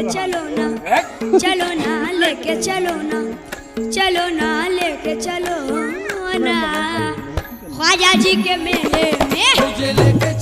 लेके चलो ना लेके चलो ना लेके चलो ना ख्वाजा जी के मेले में मुझे लेके